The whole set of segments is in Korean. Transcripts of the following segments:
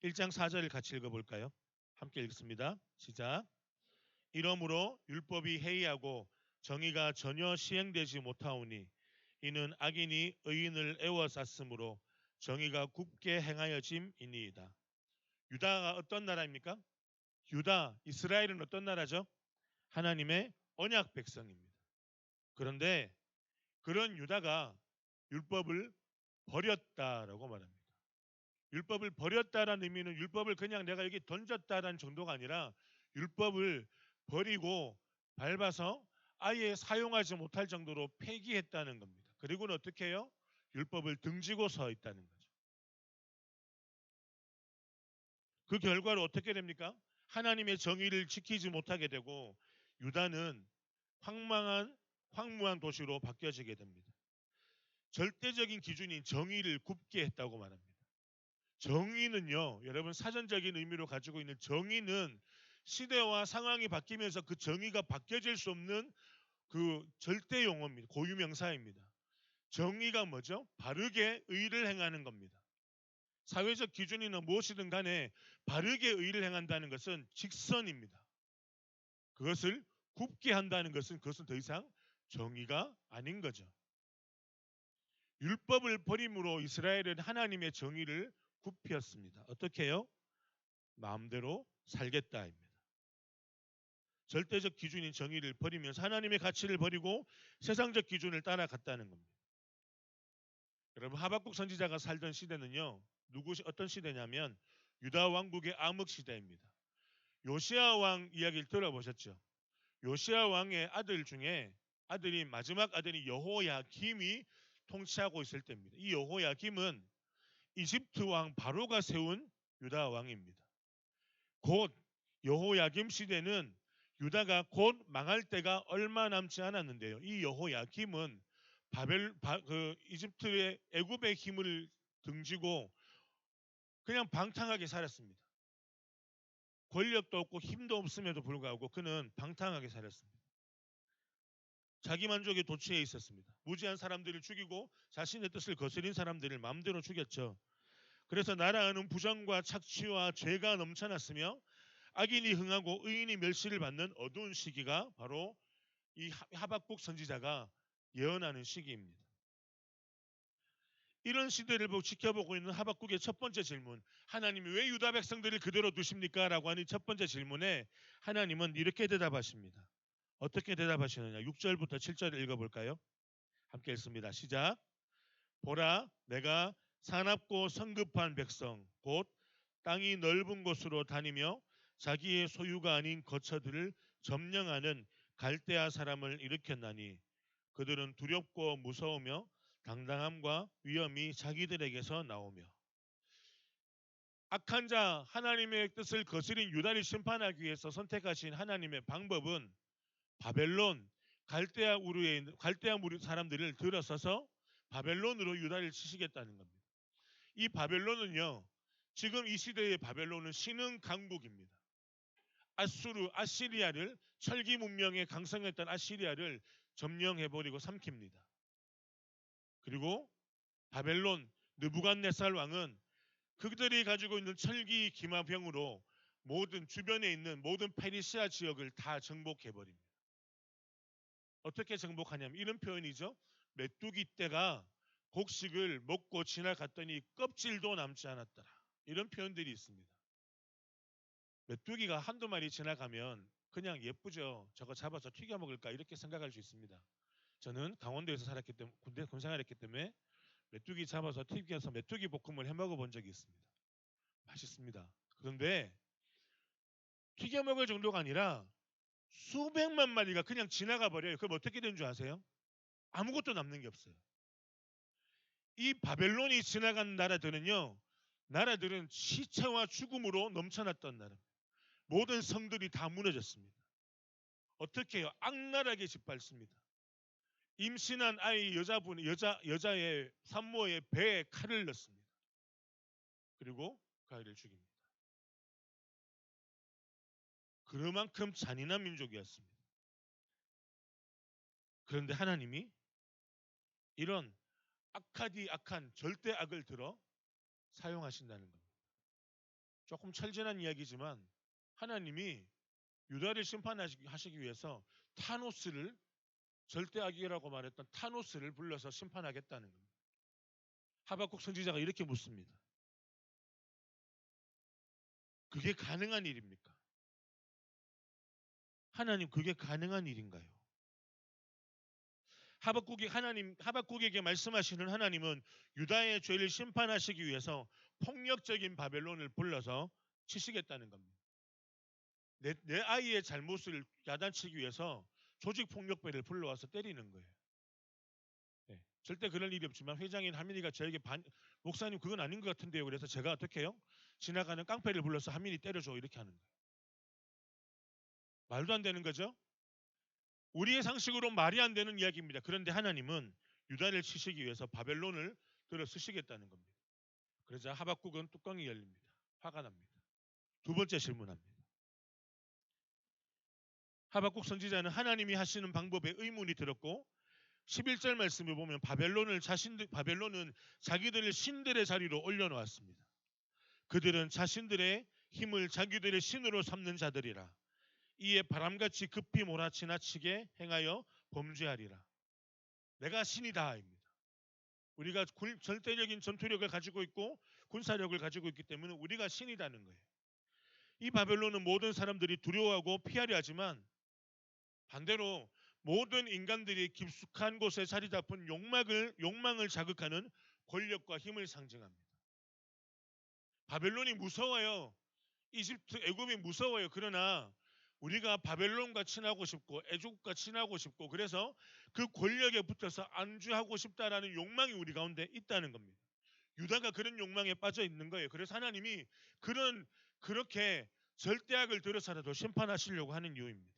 1장 4절을 같이 읽어볼까요? 함께 읽습니다. 시작. 이러므로 율법이 해이하고 정의가 전혀 시행되지 못하오니 이는 악인이 의인을 애워쌌으므로 정의가 굽게 행하여짐이니이다. 유다가 어떤 나라입니까? 유다, 이스라엘은 어떤 나라죠? 하나님의 언약 백성입니다. 그런데 그런 유다가 율법을 버렸다라고 말합니다. 율법을 버렸다라는 의미는 율법을 그냥 내가 여기 던졌다라는 정도가 아니라 율법을 버리고 밟아서 아예 사용하지 못할 정도로 폐기했다는 겁니다. 그리고는 어떻게 해요? 율법을 등지고 서 있다는 거죠. 그 결과로 어떻게 됩니까? 하나님의 정의를 지키지 못하게 되고 유다는 황무한 도시로 바뀌어지게 됩니다. 절대적인 기준인 정의를 굽게 했다고 말합니다. 정의는요, 여러분 사전적인 의미로 가지고 있는 정의는 시대와 상황이 바뀌면서 그 정의가 바뀌어질 수 없는 그 절대 용어입니다. 고유명사입니다. 정의가 뭐죠? 바르게 의를 행하는 겁니다. 사회적 기준이나 무엇이든 간에 바르게 의를 행한다는 것은 직선입니다. 그것을 굽게 한다는 것은 그것은 더 이상 정의가 아닌 거죠. 율법을 버림으로 이스라엘은 하나님의 정의를 굽혔습니다. 어떻게 해요? 마음대로 살겠다입니다. 절대적 기준인 정의를 버리면서 하나님의 가치를 버리고 세상적 기준을 따라갔다는 겁니다. 여러분 하박국 선지자가 살던 시대는요. 어떤 시대냐면 유다 왕국의 암흑 시대입니다. 요시야 왕 이야기를 들어보셨죠? 요시야 왕의 아들 중에 마지막 아들이 여호야김이 통치하고 있을 때입니다. 이 여호야김은 이집트 왕 바로가 세운 유다 왕입니다. 곧 여호야김 시대는 유다가 곧 망할 때가 얼마 남지 않았는데요. 이 여호야김은 이집트의 애굽의 힘을 등지고 그냥 방탕하게 살았습니다. 권력도 없고 힘도 없음에도 불구하고 그는 방탕하게 살았습니다. 자기 만족에 도취해 있었습니다. 무지한 사람들을 죽이고 자신의 뜻을 거스린 사람들을 마음대로 죽였죠. 그래서 나라는 부정과 착취와 죄가 넘쳐났으며 악인이 흥하고 의인이 멸시를 받는 어두운 시기가 바로 이 하박국 선지자가 예언하는 시기입니다. 이런 시대를 지켜보고 있는 하박국의 첫 번째 질문, 하나님이 왜 유다 백성들을 그대로 두십니까? 라고 하는 첫 번째 질문에 하나님은 이렇게 대답하십니다. 어떻게 대답하시느냐? 6절부터 7절을 읽어볼까요? 함께 읽습니다. 시작. 보라, 내가 사납고 성급한 백성, 곧 땅이 넓은 곳으로 다니며 자기의 소유가 아닌 거처들을 점령하는 갈대아 사람을 일으켰나니 그들은 두렵고 무서우며 당당함과 위엄이 자기들에게서 나오며 악한 자 하나님의 뜻을 거스린 유다를 심판하기 위해서 선택하신 하나님의 방법은 바벨론 갈대아 무리 사람들을 들어서서 바벨론으로 유다를 치시겠다는 겁니다. 이 바벨론은요, 지금 이 시대의 바벨론은 신흥 강국입니다. 아시리아를 철기 문명에 강성했던 아시리아를 점령해버리고 삼킵니다. 그리고 바벨론 느부갓네살 왕은 그들이 가지고 있는 철기 기마병으로 주변에 있는 모든 페르시아 지역을 다 정복해버립니다. 어떻게 정복하냐면 이런 표현이죠. 메뚜기 떼가 곡식을 먹고 지나갔더니 껍질도 남지 않았더라. 이런 표현들이 있습니다. 메뚜기가 한두 마리 지나가면 그냥 예쁘죠. 저거 잡아서 튀겨 먹을까 이렇게 생각할 수 있습니다. 저는 강원도에서 살았기 때문에 군대 군생활했기 때문에 메뚜기 잡아서 튀겨서 메뚜기 볶음을 해 먹어본 적이 있습니다. 맛있습니다. 그런데 튀겨 먹을 정도가 아니라 수백만 마리가 그냥 지나가 버려요. 그럼 어떻게 되는 줄 아세요? 아무것도 남는 게 없어요. 이 바벨론이 지나간 나라들은 시체와 죽음으로 넘쳐났던 나라입니다. 모든 성들이 다 무너졌습니다. 어떻게 해요? 악랄하게 짓밟습니다. 임신한 여자의 산모의 배에 칼을 넣습니다. 그리고 그 아이를 죽입니다. 그만큼 잔인한 민족이었습니다. 그런데 하나님이 이런 악한 절대 악을 들어 사용하신다는 겁니다. 조금 철진한 이야기지만 하나님이 유다를 심판하시기 위해서 타노스를 절대 악이라고 말했던 타노스를 불러서 심판하겠다는 겁니다. 하박국 선지자가 이렇게 묻습니다. 그게 가능한 일입니까? 하나님, 그게 가능한 일인가요? 하박국에게 말씀하시는 하나님은 유다의 죄를 심판하시기 위해서 폭력적인 바벨론을 불러서 치시겠다는 겁니다. 내 아이의 잘못을 야단치기 위해서 조직폭력배를 불러와서 때리는 거예요. 네, 절대 그런 일이 없지만 회장인 하민이가 저에게 목사님 그건 아닌 것 같은데요. 그래서 제가 어떻게 해요? 지나가는 깡패를 불러서 하민이 때려줘 이렇게 하는 거예요. 말도 안 되는 거죠? 우리의 상식으로 말이 안 되는 이야기입니다. 그런데 하나님은 유다를 치시기 위해서 바벨론을 들어 쓰시겠다는 겁니다. 그러자 하박국은 뚜껑이 열립니다. 화가 납니다. 두 번째 질문합니다. 하박국 선지자는 하나님이 하시는 방법에 의문이 들었고 11절 말씀을 보면 바벨론은 자기들을 신들의 자리로 올려놓았습니다. 그들은 자신들의 힘을 자기들의 신으로 삼는 자들이라. 이에 바람같이 급히 몰아치나치게 행하여 범죄하리라. 내가 신이다입니다. 우리가 절대적인 전투력을 가지고 있고 군사력을 가지고 있기 때문에 우리가 신이다는 거예요. 이 바벨론은 모든 사람들이 두려워하고 피하려 하지만 반대로 모든 인간들이 깊숙한 곳에 자리 잡은 욕망을 자극하는 권력과 힘을 상징합니다. 바벨론이 무서워요. 애굽이 무서워요. 그러나 우리가 바벨론과 친하고 싶고 애국과 친하고 싶고 그래서 그 권력에 붙어서 안주하고 싶다라는 욕망이 우리 가운데 있다는 겁니다. 유다가 그런 욕망에 빠져 있는 거예요. 그래서 하나님이 그렇게 절대악을 들어서라도 심판하시려고 하는 이유입니다.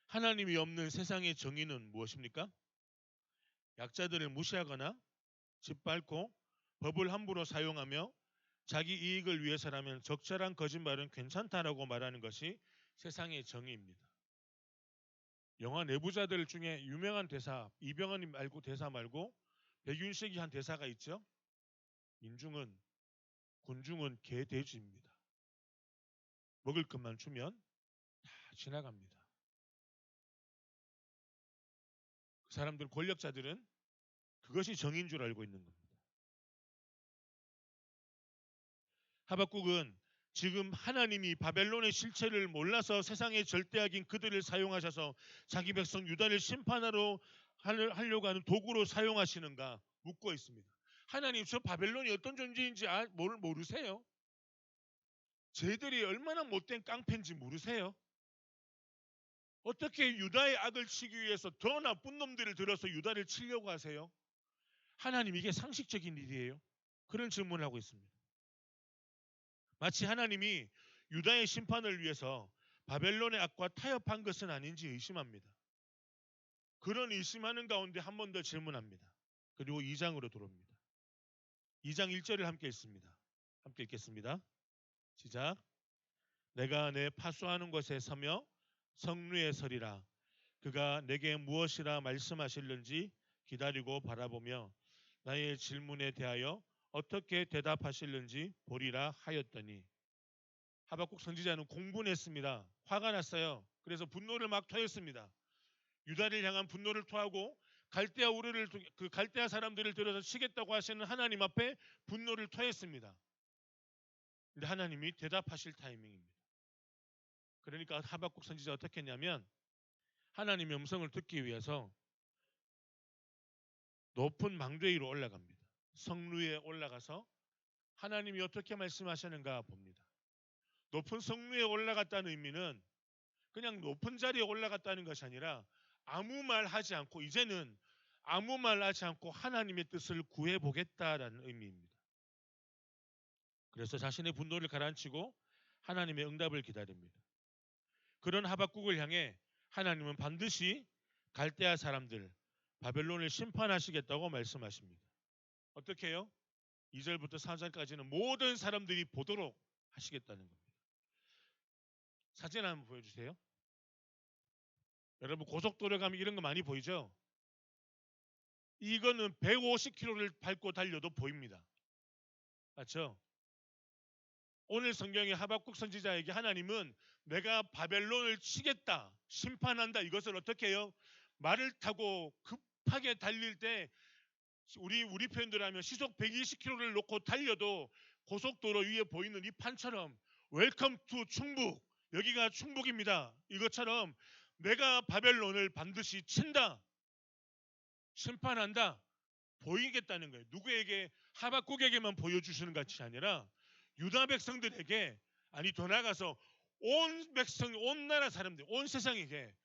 하나님이 없는 세상의 정의는 무엇입니까? 약자들을 무시하거나 짓밟고 법을 함부로 사용하며 자기 이익을 위해서라면 적절한 거짓말은 괜찮다라고 말하는 것이 세상의 정의입니다. 영화 내부자들 중에 유명한 대사, 이병헌이 말고 대사 말고 백윤식이 한 대사가 있죠. 민중은 군중은 개돼지입니다. 먹을 것만 주면 다 지나갑니다. 그 사람들 권력자들은 그것이 정의인 줄 알고 있는 겁니다. 하박국은 지금 하나님이 바벨론의 실체를 몰라서 세상의 절대악인 그들을 사용하셔서 자기 백성 유다를 심판하러 하려고 하는 도구로 사용하시는가 묻고 있습니다. 하나님, 저 바벨론이 어떤 존재인지 모르세요? 쟤들이 얼마나 못된 깡패인지 모르세요? 어떻게 유다의 악을 치기 위해서 더 나쁜 놈들을 들어서 유다를 치려고 하세요? 하나님, 이게 상식적인 일이에요? 그런 질문을 하고 있습니다. 마치 하나님이 유다의 심판을 위해서 바벨론의 악과 타협한 것은 아닌지 의심합니다. 그런 의심하는 가운데 한 번 더 질문합니다. 그리고 2장으로 들어옵니다. 2장 1절을 함께 읽습니다. 함께 읽겠습니다. 시작. 내가 내 파수하는 곳에 서며 성루에 서리라. 그가 내게 무엇이라 말씀하실는지 기다리고 바라보며 나의 질문에 대하여 어떻게 대답하실는지 보리라 하였더니. 하박국 선지자는 공분했습니다. 화가 났어요. 그래서 분노를 막 토했습니다. 유다를 향한 분노를 토하고 갈대아 사람들을 들어서 치겠다고 하시는 하나님 앞에 분노를 토했습니다. 근데 하나님이 대답하실 타이밍입니다. 그러니까 하박국 선지자 어떻게 했냐면 하나님의 음성을 듣기 위해서 높은 망대 위로 올라갑니다. 성루에 올라가서 하나님이 어떻게 말씀하시는가 봅니다. 높은 성루에 올라갔다는 의미는 그냥 높은 자리에 올라갔다는 것이 아니라 아무 말 하지 않고 이제는 아무 말 하지 않고 하나님의 뜻을 구해보겠다라는 의미입니다. 그래서 자신의 분노를 가라앉히고 하나님의 응답을 기다립니다. 그런 하박국을 향해 하나님은 반드시 갈대아 사람들 바벨론을 심판하시겠다고 말씀하십니다. 어떻게 해요? 2절부터 4절까지는 모든 사람들이 보도록 하시겠다는 겁니다. 사진 한번 보여주세요. 여러분 고속도로 가면 이런 거 많이 보이죠? 이거는 150km를 밟고 달려도 보입니다. 맞죠? 오늘 성경의 하박국 선지자에게 하나님은 내가 바벨론을 치겠다, 심판한다, 이것을 어떻게 해요? 말을 타고 급하게 달릴 때 우리 표현대로 하면 시속 120km를 놓고 달려도 고속도로 위에 보이는 이 판처럼 웰컴 투 충북, 여기가 충북입니다, 이것처럼 내가 바벨론을 반드시 친다, 심판한다, 보이겠다는 거예요. 누구에게? 하박국에게만 보여주시는 것이 아니라 유다 백성들에게, 아니 더 나아가서 온 백성, 온 나라 사람들, 온 세상에게,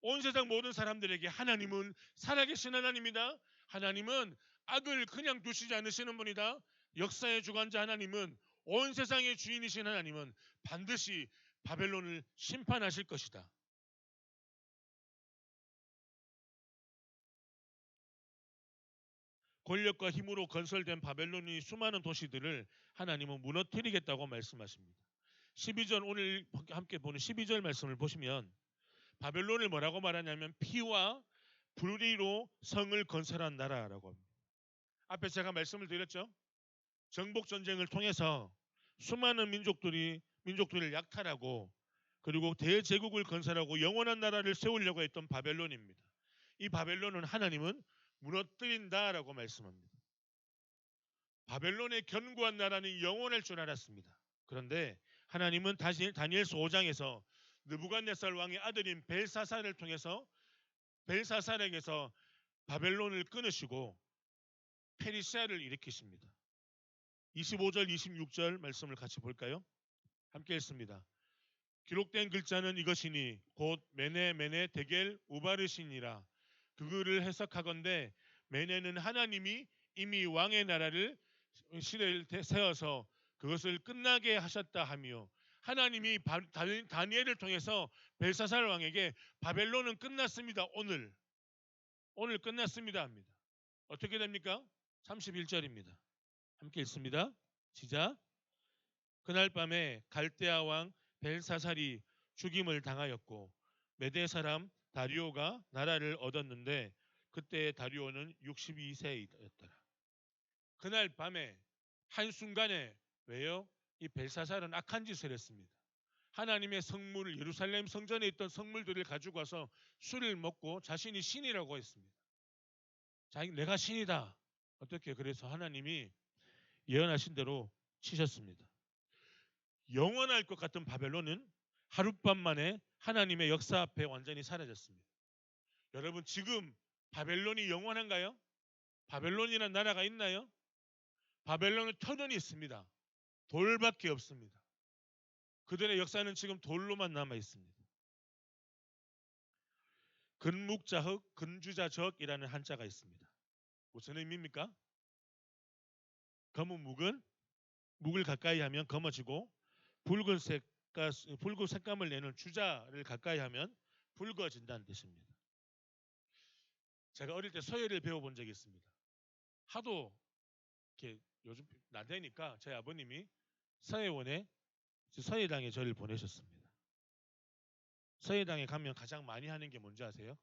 온 세상 모든 사람들에게 하나님은 살아계신 하나님이다. 하나님은 악을 그냥 두시지 않으시는 분이다. 역사의 주관자 하나님은, 온 세상의 주인이신 하나님은 반드시 바벨론을 심판하실 것이다. 권력과 힘으로 건설된 바벨론이 수많은 도시들을 하나님은 무너뜨리겠다고 말씀하십니다. 12절, 오늘 함께 보는 12절 말씀을 보시면 바벨론을 뭐라고 말하냐면 피와 불의로 성을 건설한 나라라고 합니다. 앞에 제가 말씀을 드렸죠. 정복 전쟁을 통해서 수많은 민족들을 약탈하고 그리고 대제국을 건설하고 영원한 나라를 세우려고 했던 바벨론입니다. 이 바벨론은 하나님은 무너뜨린다라고 말씀합니다. 바벨론의 견고한 나라는 영원할 줄 알았습니다. 그런데 하나님은 다시 다니엘서 5장에서 느부갓네살 왕의 아들인 벨사살을 통해서 벨사살에게서 바벨론을 끊으시고 페르시아를 일으키십니다. 25절 26절 말씀을 같이 볼까요? 함께 읽습니다. 기록된 글자는 이것이니 곧 메네 데겔 우바르시니라. 그거를 해석하건대 메네는 하나님이 이미 왕의 나라를 시대를 세워서 그것을 끝나게 하셨다 하며, 하나님이 다니엘을 통해서 벨사살 왕에게 바벨론은 끝났습니다, 오늘 끝났습니다 합니다. 어떻게 됩니까? 31절입니다. 함께 읽습니다. 시작. 그날 밤에 갈대아 왕 벨사살이 죽임을 당하였고 메대 사람 다리오가 나라를 얻었는데 그때 다리오는 62세였더라. 그날 밤에 한순간에, 왜요? 이 벨사살은 악한 짓을 했습니다. 하나님의 성물을, 예루살렘 성전에 있던 성물들을 가지고 와서 술을 먹고 자신이 신이라고 했습니다. 내가 신이다. 어떻게? 그래서 하나님이 예언하신 대로 치셨습니다. 영원할 것 같은 바벨론은 하룻밤 만에 하나님의 역사 앞에 완전히 사라졌습니다. 여러분, 지금 바벨론이 영원한가요? 바벨론이라는 나라가 있나요? 바벨론은 터전이 있습니다. 돌밖에 없습니다. 그들의 역사는 지금 돌로만 남아 있습니다. 근묵자흑, 근주자적이라는 한자가 있습니다. 무슨 의미입니까? 검은 묵을 가까이 하면 검어지고 붉은 색감을 내는 주자를 가까이 하면 붉어진다는 뜻입니다. 제가 어릴 때 서예를 배워본 적이 있습니다. 하도 이렇게 요즘 나대니까 저희 아버님이 서예원에, 서예당에 저를 보내셨습니다. 서예당에 가면 가장 많이 하는 게 뭔지 아세요?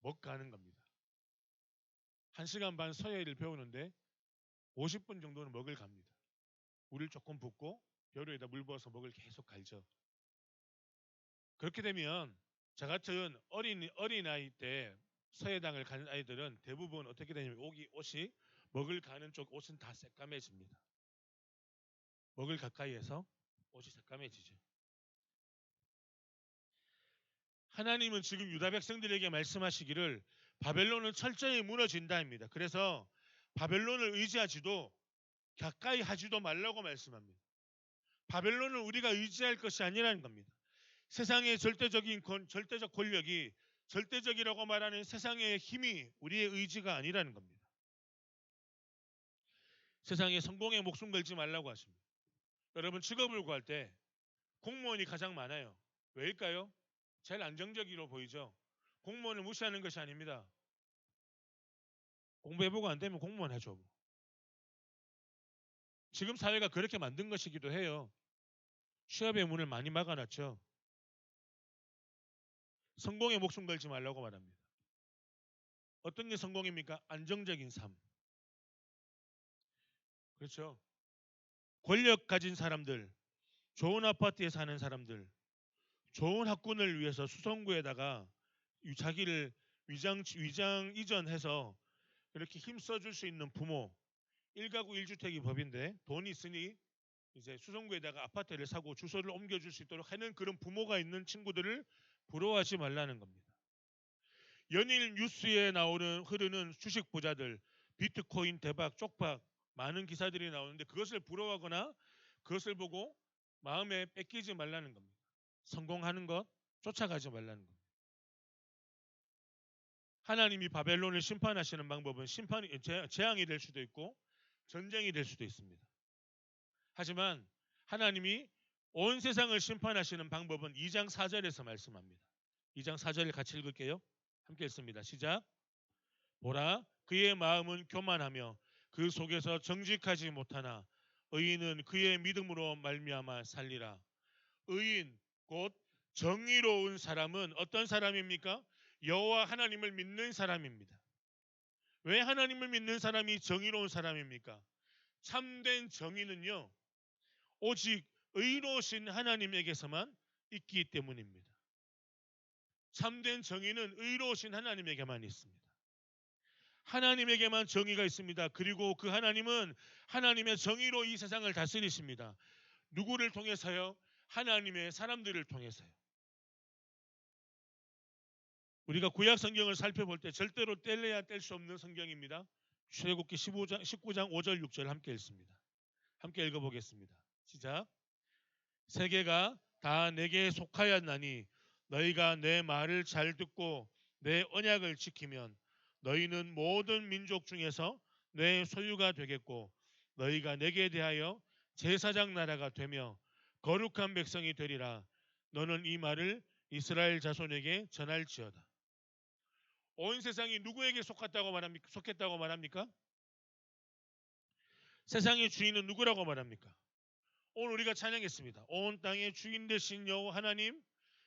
먹 가는 겁니다. 1시간 반 서예를 배우는데 50분 정도는 먹을 갑니다. 물을 조금 붓고 벼루에다 물 부어서 먹을 계속 갈죠. 그렇게 되면 저 같은 어린아이 때 서예당을 가는 아이들은 대부분 어떻게 되냐면 옷이 먹을 가는 쪽 옷은 다 새까매집니다. 먹을 가까이 해서 옷이 새까매지죠. 하나님은 지금 유다 백성들에게 말씀하시기를 바벨론은 철저히 무너진다입니다. 그래서 바벨론을 의지하지도 가까이 하지도 말라고 말씀합니다. 바벨론을 우리가 의지할 것이 아니라는 겁니다. 세상의 절대적 권력이, 절대적이라고 말하는 세상의 힘이 우리의 의지가 아니라는 겁니다. 세상에 성공에 목숨 걸지 말라고 하십니다. 여러분, 직업을 구할 때 공무원이 가장 많아요. 왜일까요? 제일 안정적으로 보이죠. 공무원을 무시하는 것이 아닙니다. 공부해보고 안 되면 공무원 해줘. 지금 사회가 그렇게 만든 것이기도 해요. 취업의 문을 많이 막아놨죠. 성공에 목숨 걸지 말라고 말합니다. 어떤 게 성공입니까? 안정적인 삶. 그렇죠. 권력 가진 사람들, 좋은 아파트에 사는 사람들, 좋은 학군을 위해서 수성구에다가 자기를 위장 이전해서 그렇게 힘써줄 수 있는 부모, 1가구 1주택이 법인데 돈이 있으니 이제 수성구에다가 아파트를 사고 주소를 옮겨줄 수 있도록 하는 그런 부모가 있는 친구들을 부러워하지 말라는 겁니다. 연일 뉴스에 흐르는 주식 부자들, 비트코인 대박, 쪽박 많은 기사들이 나오는데 그것을 부러워하거나 그것을 보고 마음에 뺏기지 말라는 겁니다. 성공하는 것 쫓아가지 말라는 겁니다. 하나님이 바벨론을 심판하시는 방법은 재앙이 될 수도 있고 전쟁이 될 수도 있습니다. 하지만 하나님이 온 세상을 심판하시는 방법은 2장 4절에서 말씀합니다. 2장 4절을 같이 읽을게요. 함께 읽습니다. 시작. 보라, 그의 마음은 교만하며 그 속에서 정직하지 못하나 의인은 그의 믿음으로 말미암아 살리라. 의인 곧 정의로운 사람은 어떤 사람입니까? 여호와 하나님을 믿는 사람입니다. 왜 하나님을 믿는 사람이 정의로운 사람입니까? 참된 정의는요, 오직 의로우신 하나님에게서만 있기 때문입니다. 참된 정의는 의로우신 하나님에게만 있습니다. 하나님에게만 정의가 있습니다. 그리고 그 하나님은 하나님의 정의로 이 세상을 다스리십니다. 누구를 통해서요? 하나님의 사람들을 통해서요. 우리가 구약 성경을 살펴볼 때 절대로 뗄래야 뗄 수 없는 성경입니다. 출애굽기 19장 5절 6절 함께 읽습니다. 함께 읽어보겠습니다. 시작. 세계가 다 내게 속하였나니 너희가 내 말을 잘 듣고 내 언약을 지키면 너희는 모든 민족 중에서 내 소유가 되겠고 너희가 내게 대하여 제사장 나라가 되며 거룩한 백성이 되리라. 너는 이 말을 이스라엘 자손에게 전할지어다. 온 세상이 누구에게 속했다고 말합니까? 세상의 주인은 누구라고 말합니까? 오늘 우리가 찬양했습니다. 온 땅의 주인 되신 여호와 하나님,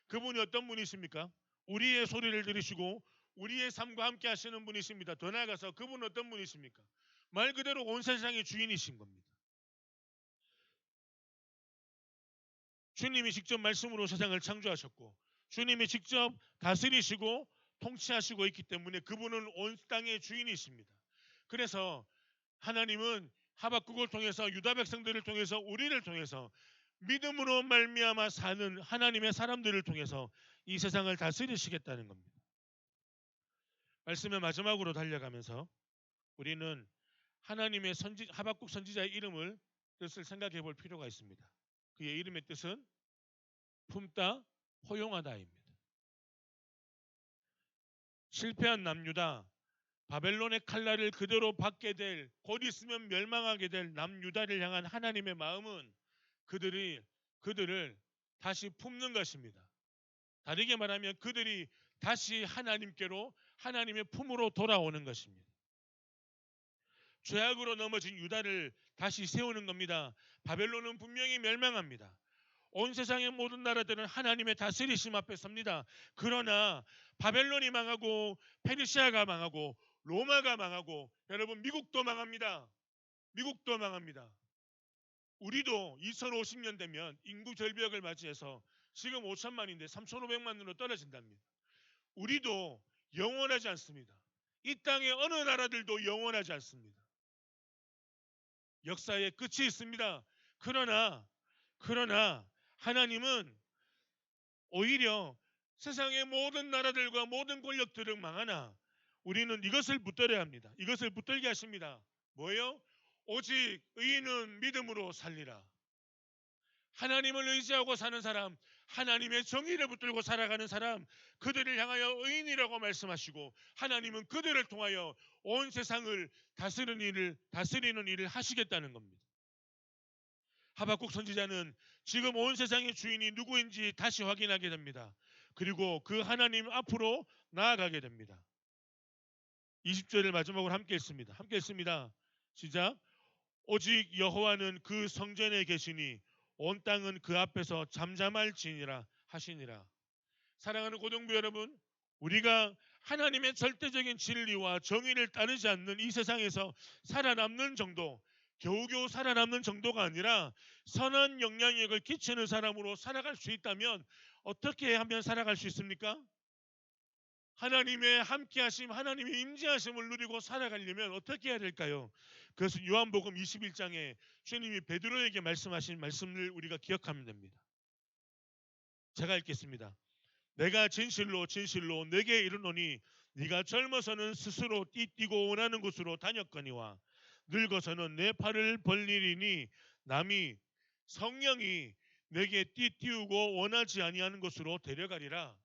그분이 어떤 분이십니까? 우리의 소리를 들으시고 우리의 삶과 함께 하시는 분이십니다. 더 나아가서 그분은 어떤 분이십니까? 말 그대로 온 세상의 주인이신 겁니다. 주님이 직접 말씀으로 세상을 창조하셨고 주님이 직접 다스리시고 통치하시고 있기 때문에 그분은 온 땅의 주인이십니다. 그래서 하나님은 하박국을 통해서 유다 백성들을 통해서 우리를 통해서 믿음으로 말미암아 사는 하나님의 사람들을 통해서 이 세상을 다스리시겠다는 겁니다. 말씀의 마지막으로 달려가면서 우리는 하나님의 하박국 선지자의 뜻을 생각해 볼 필요가 있습니다. 그의 이름의 뜻은 품다, 포용하다입니다. 실패한 남유다, 바벨론의 칼날을 그대로 받게 될, 곧 있으면 멸망하게 될 남유다를 향한 하나님의 마음은 그들을 다시 품는 것입니다. 다르게 말하면 그들이 다시 하나님께로 하나님의 품으로 돌아오는 것입니다. 죄악으로 넘어진 유다를 다시 세우는 겁니다. 바벨론은 분명히 멸망합니다. 온 세상의 모든 나라들은 하나님의 다스리심 앞에 섭니다. 그러나 바벨론이 망하고 페르시아가 망하고 로마가 망하고 여러분 미국도 망합니다. 미국도 망합니다. 우리도 2050년 되면 인구 절벽을 맞이해서 지금 5천만인데 3,500만으로 떨어진답니다. 우리도 영원하지 않습니다. 이 땅의 어느 나라들도 영원하지 않습니다. 역사의 끝이 있습니다. 그러나 하나님은 오히려 세상의 모든 나라들과 모든 권력들은 망하나 우리는 이것을 붙들어야 합니다. 이것을 붙들게 하십니다. 뭐예요? 오직 의인은 믿음으로 살리라. 하나님을 의지하고 사는 사람, 하나님의 정의를 붙들고 살아가는 사람, 그들을 향하여 의인이라고 말씀하시고 하나님은 그들을 통하여 온 세상을 다스리는 일을 하시겠다는 겁니다. 하박국 선지자는 지금 온 세상의 주인이 누구인지 다시 확인하게 됩니다. 그리고 그 하나님 앞으로 나아가게 됩니다. 20절을 마지막으로 함께 읽습니다. 함께 읽습니다. 시작. 오직 여호와는 그 성전에 계시니 온 땅은 그 앞에서 잠잠할지니라 하시니라. 사랑하는 고등부 여러분, 우리가 하나님의 절대적인 진리와 정의를 따르지 않는 이 세상에서 살아남는 정도, 겨우겨우 살아남는 정도가 아니라 선한 영향력을 끼치는 사람으로 살아갈 수 있다면 어떻게 하면 살아갈 수 있습니까? 하나님의 함께하심, 하나님의 임재하심을 누리고 살아가려면 어떻게 해야 될까요? 그래서 요한복음 21장에 주님이 베드로에게 말씀하신 말씀을 우리가 기억하면 됩니다. 제가 읽겠습니다. 내가 진실로 진실로 내게 이르노니 네가 젊어서는 스스로 띠뛰고 원하는 곳으로 다녔거니와 늙어서는 내 팔을 벌리리니 남이 성령이 내게 띠띠우고 원하지 아니하는 곳으로 데려가리라.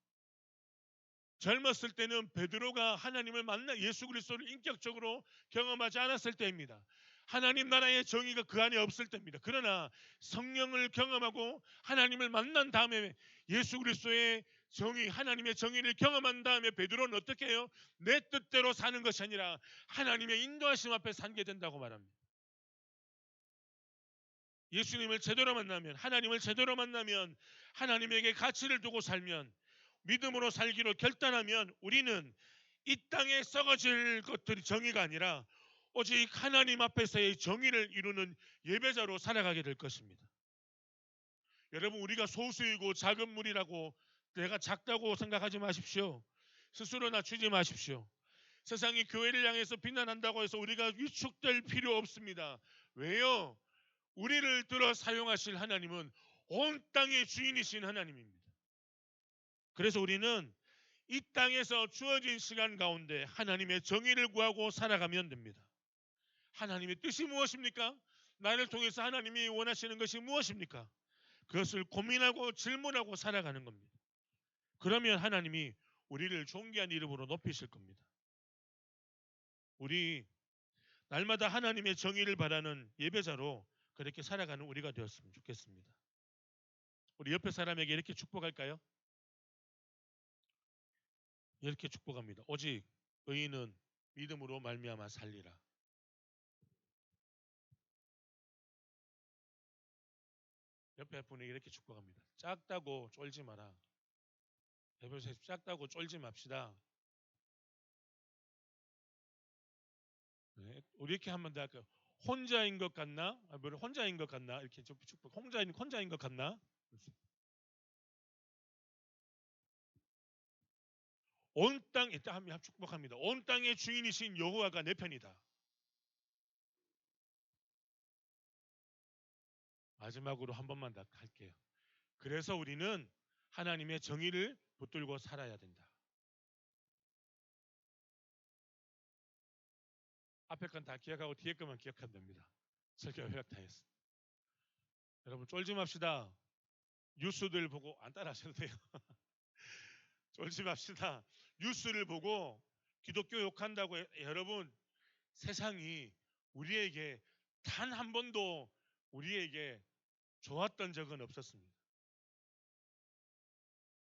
젊었을 때는 베드로가 하나님을 만나 예수 그리스도를 인격적으로 경험하지 않았을 때입니다. 하나님 나라의 정의가 그 안에 없을 때입니다. 그러나 성령을 경험하고 하나님을 만난 다음에 예수 그리스도의 정의, 하나님의 정의를 경험한 다음에 베드로는 어떻게 해요? 내 뜻대로 사는 것이 아니라 하나님의 인도하심 앞에 살게 된다고 말합니다. 예수님을 제대로 만나면, 하나님을 제대로 만나면, 하나님에게 가치를 두고 살면, 믿음으로 살기로 결단하면 우리는 이 땅에 썩어질 것들이 정의가 아니라 오직 하나님 앞에서의 정의를 이루는 예배자로 살아가게 될 것입니다. 여러분, 우리가 소수이고 작은 무리라고 내가 작다고 생각하지 마십시오. 스스로 낮추지 마십시오. 세상이 교회를 향해서 비난한다고 해서 우리가 위축될 필요 없습니다. 왜요? 우리를 들어 사용하실 하나님은 온 땅의 주인이신 하나님입니다. 그래서 우리는 이 땅에서 주어진 시간 가운데 하나님의 정의를 구하고 살아가면 됩니다. 하나님의 뜻이 무엇입니까? 나를 통해서 하나님이 원하시는 것이 무엇입니까? 그것을 고민하고 질문하고 살아가는 겁니다. 그러면 하나님이 우리를 존귀한 이름으로 높이실 겁니다. 우리 날마다 하나님의 정의를 바라는 예배자로 그렇게 살아가는 우리가 되었으면 좋겠습니다. 우리 옆에 사람에게 이렇게 축복할까요? 이렇게 축복합니다. 오직 의인은 믿음으로 말미암아 살리라. 옆에 분에게 이렇게 축복합니다. 작다고 쫄지 마라. 옆에서 작다고 쫄지 맙시다. 네, 우리 이렇게 한번 더 할까요? 혼자인 것 같나? 혼자인 것 같나? 이렇게 축복. 혼자인 것 같나? 온 땅, 일단 한번 축복합니다. 온 땅의 주인이신 여호와가 내 편이다. 마지막으로 한 번만 더 할게요. 그래서 우리는 하나님의 정의를 붙들고 살아야 된다. 앞에 건 다 기억하고 뒤에 것만 기억하면 됩니다. 설교가 회각타였어. 여러분 쫄지 맙시다. 뉴스들 보고 안 따라하셔도 돼요. 쫄지 맙시다. 뉴스를 보고 기독교 욕한다고 여러분 세상이 우리에게 단 한 번도 우리에게 좋았던 적은 없었습니다.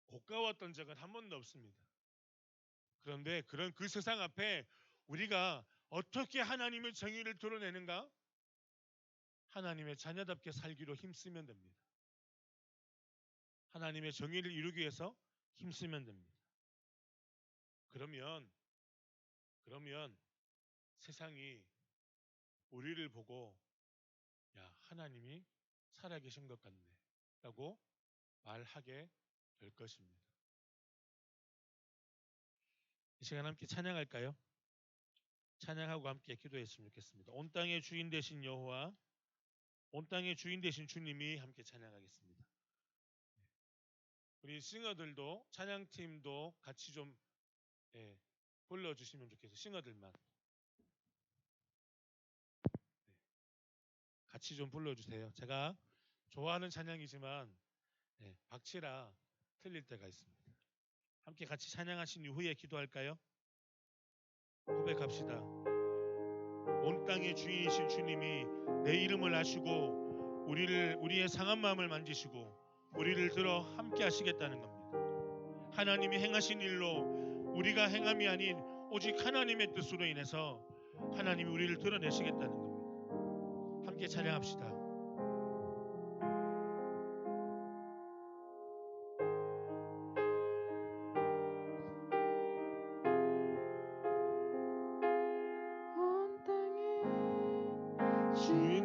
고가웠던 적은 한 번도 없습니다. 그런데 그런 그 세상 앞에 우리가 어떻게 하나님의 정의를 드러내는가? 하나님의 자녀답게 살기로 힘쓰면 됩니다. 하나님의 정의를 이루기 위해서 힘쓰면 됩니다. 그러면 세상이 우리를 보고 야, 하나님이 살아계신 것 같네 라고 말하게 될 것입니다. 이 시간 함께 찬양할까요? 찬양하고 함께 기도했으면 좋겠습니다. 온 땅의 주인 되신 여호와, 온 땅의 주인 되신 주님이 함께 찬양하겠습니다. 우리 싱어들도 찬양팀도 같이 좀 불러주시면 좋겠어요. 싱어들만 같이 좀 불러주세요. 제가 좋아하는 찬양이지만 박치라 틀릴 때가 있습니다. 함께 같이 찬양하신 이후에 기도할까요? 고백합시다. 온 땅의 주인이신 주님이 내 이름을 아시고 우리의 상한 마음을 만지시고 우리를 들어 함께 하시겠다는 겁니다. 하나님이 행하신 일로 우리가 행함이 아닌 오직 하나님의 뜻으로 인해서 하나님이 우리를 드러내시겠다는 겁니다. 함께 찬양합시다. 주인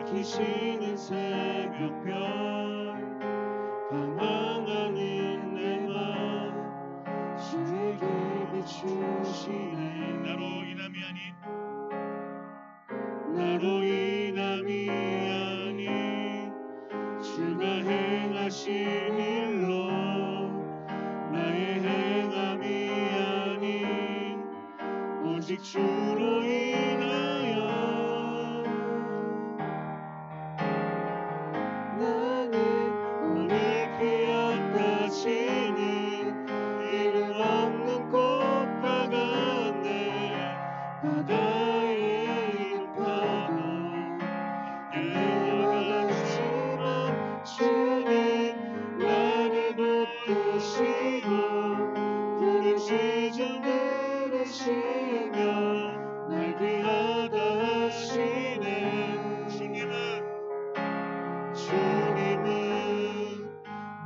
밝히시는 새벽별 방황하는 내 맘 주에게 비추시네. 나로 인함이 아닌 나로 인함이 아닌 주가 행하신 일로 나의 행함이 아닌 오직 주로 인하여 나는 오늘 피었다 지는 이름 없는 꽃과 같네. 바다에 있는 파도 그와 같지만 주는 나를 붙드시고 푸른 시절 들으시며 날 귀하다 하시네. 주님은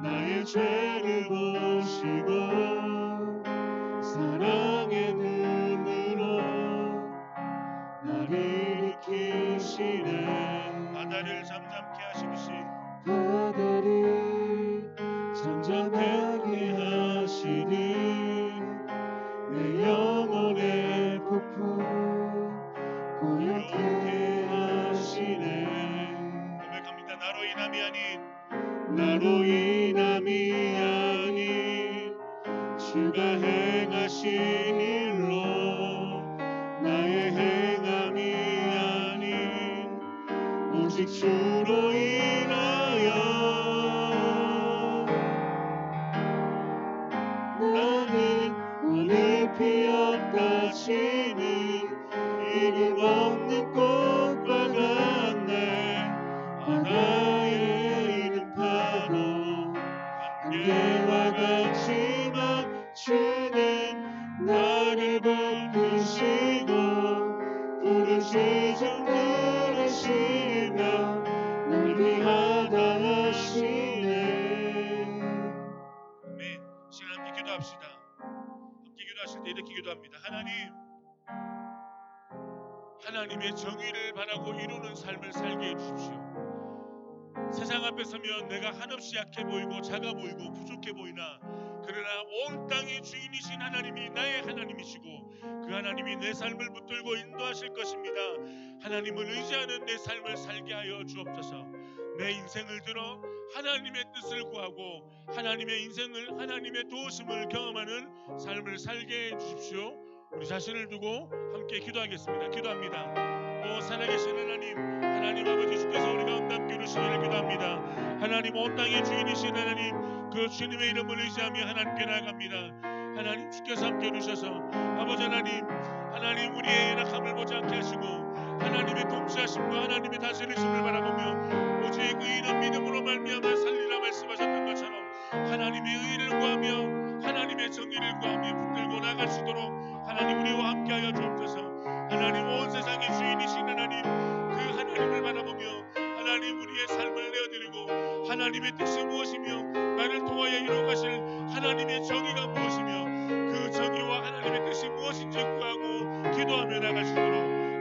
나의 죄를 보시고 사랑의 눈으로 나를 일으키시네. 바다를 잠잠케 하시듯이 바다를 잠잠하게 하시듯 내 영혼의 폭풍 고요케 하시네. 고백합니다. 나로 인함이 아닌 나로 인함이 아닌 주가 행하신 일로 나의 행함이 아닌 오직 주로 인하여 나는 오늘 피었다 지는 이름 없는 꽃과 같네. 바다에 있는 파도 안개와 같지만 주는 나를 붙드시고 푸른 시절 들으시며 날 위하다 하시네. 아멘. 신랑 함께 기도합시다. 함께 기도하실 때 이렇게 기도합니다. 하나님의 정의를 바라고 이루는 삶을 살게 해주십시오. 세상 앞에 서면 내가 한없이 약해 보이고 작아 보이고 부족해 보이나 그러나 온 땅의 주인이신 하나님이 나의 하나님이시고 그 하나님이 내 삶을 붙들고 인도하실 것입니다. 하나님을 의지하는 내 삶을 살게 하여 주옵소서. 내 인생을 들어 하나님의 뜻을 구하고 하나님의 인생을 하나님의 도우심을 경험하는 삶을 살게 해주십시오. 우리 자신을 두고 함께 기도하겠습니다. 기도합니다. 오 살아계신 하나님 아버지 주께서 우리 가운데 함께 이루시기를 기도합니다. 하나님 온 땅의 주인이신 하나님 그 주님의 이름을 의지하며 하나님께 나아갑니다. 하나님 주께서 함께 이루셔서 아버지 하나님 우리의 연약함을 보지 않게 하시고 하나님의 통치하심과 하나님의 다스리심을 바라보며 오직 의인은 믿음으로 말미암아 살리라 말씀하셨던 것처럼 하나님의 의를 구하며 하나님의 정의를 구하며 붙들고 나갈 수 있도록 하나님 우리와 함께하여 주옵소서. 하나님 온 세상의 주인이신 하나님 그 하나님을 바라보며 하나님 우리의 삶을 내어드리고 하나님의 뜻이 무엇이며 나를 통하여 이루어가실 하나님의 정의가 무엇이며 그 정의와 하나님의 뜻이 무엇인지 구하고 기도하며 나갈 수 있도록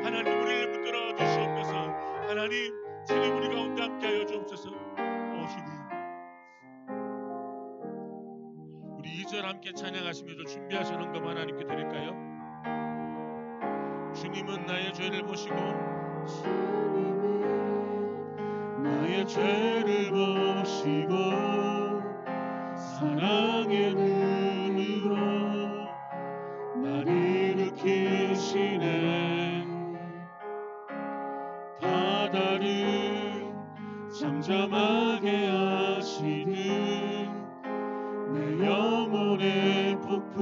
하나님 우리를 붙들어 주시옵소서. 하나님 주님 우리 가운데 함께하여 주옵소서. 오 주님 우리 2절 함께 찬양하시면서 준비하신 헌금 하나님께 드릴까요? 주님은 나의 죄를 보시고 주님은 나의 죄를 보시고 사랑의 눈으로 나를 일으키시네. 바다를 잠잠하게 하시듯 내 영혼의 폭풍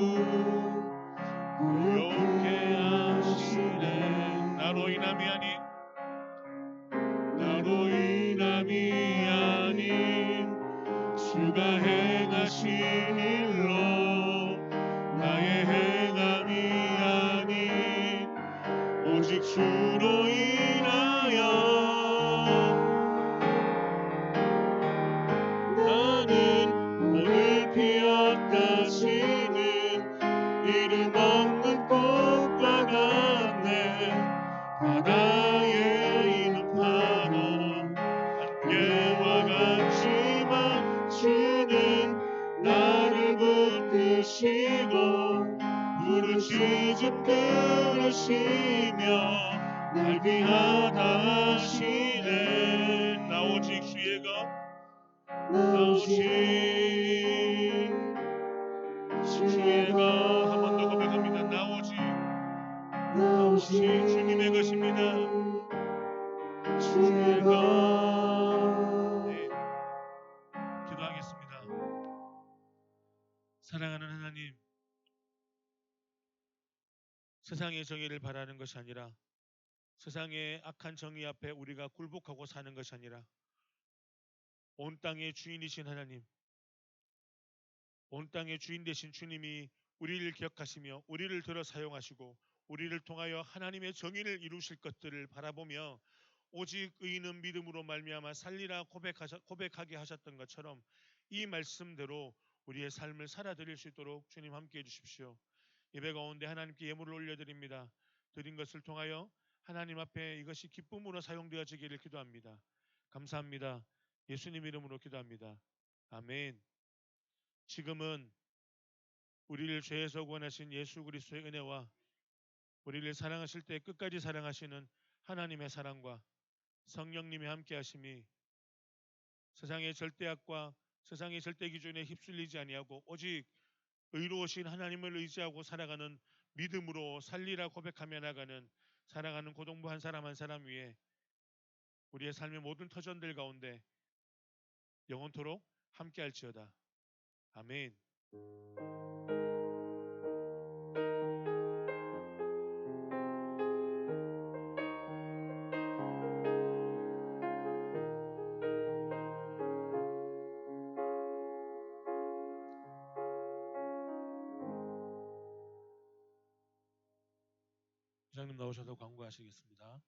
고요케 하시네. 나로 인함이 아닌 주가 행하신 일로 나의 행함이 아닌 오직 주로 인하여 나는 오늘 피었다 지는 이름 없는 꽃과 같네. 바다에 있는 파도 시즌 그러시며 날 위하다 하시네. 나 오직 주의가 주의가 한 번 더 고백합니다. 나 오직 주님의 것입니다. 주의가 네, 기도하겠습니다. 사랑하는 하나님, 세상의 정의를 바라는 것이 아니라 세상의 악한 정의 앞에 우리가 굴복하고 사는 것이 아니라 온 땅의 주인이신 하나님, 온 땅의 주인 되신 주님이 우리를 기억하시며 우리를 들어 사용하시고 우리를 통하여 하나님의 정의를 이루실 것들을 바라보며 오직 의인은 믿음으로 말미암아 살리라 고백하게 하셨던 것처럼 이 말씀대로 우리의 삶을 살아드릴 수 있도록 주님 함께해 주십시오. 예배 가운데 하나님께 예물을 올려드립니다. 드린 것을 통하여 하나님 앞에 이것이 기쁨으로 사용되어지기를 기도합니다. 감사합니다. 예수님 이름으로 기도합니다. 아멘. 지금은 우리를 죄에서 구원하신 예수 그리스도의 은혜와 우리를 사랑하실 때 끝까지 사랑하시는 하나님의 사랑과 성령님의 함께하심이 세상의 절대악과 세상의 절대 기준에 휩쓸리지 아니하고 오직 의로우신 하나님을 의지하고 살아가는 믿음으로 살리라 고백하며 나가는 사랑하는 고동부 한 사람 한 사람 위에 우리의 삶의 모든 터전들 가운데 영원토록 함께할지어다. 아멘. 부장님 나오셔서 광고하시겠습니다.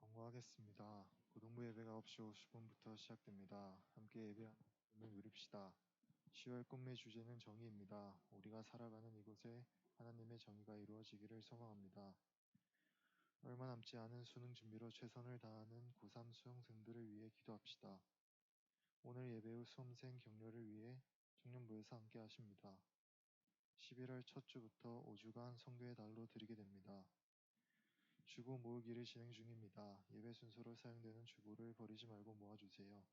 광고하겠습니다. 고동부 예배가 9시 50분부터 시작됩니다. 함께 예배하는 말씀을 누립시다. 10월 꿈의 주제는 정의입니다. 우리가 살아가는 이곳에 하나님의 정의가 이루어지기를 소망합니다. 얼마 남지 않은 수능 준비로 최선을 다하는 고3 수험생들을 위해 기도합시다. 오늘 예배 후 수험생 격려를 위해 청년부에서 함께 하십니다. 11월 첫 주부터 5주간 선교의 달로 드리게 됩니다. 주보 모으기를 진행 중입니다. 예배 순서로 사용되는 주보를 버리지 말고 모아주세요.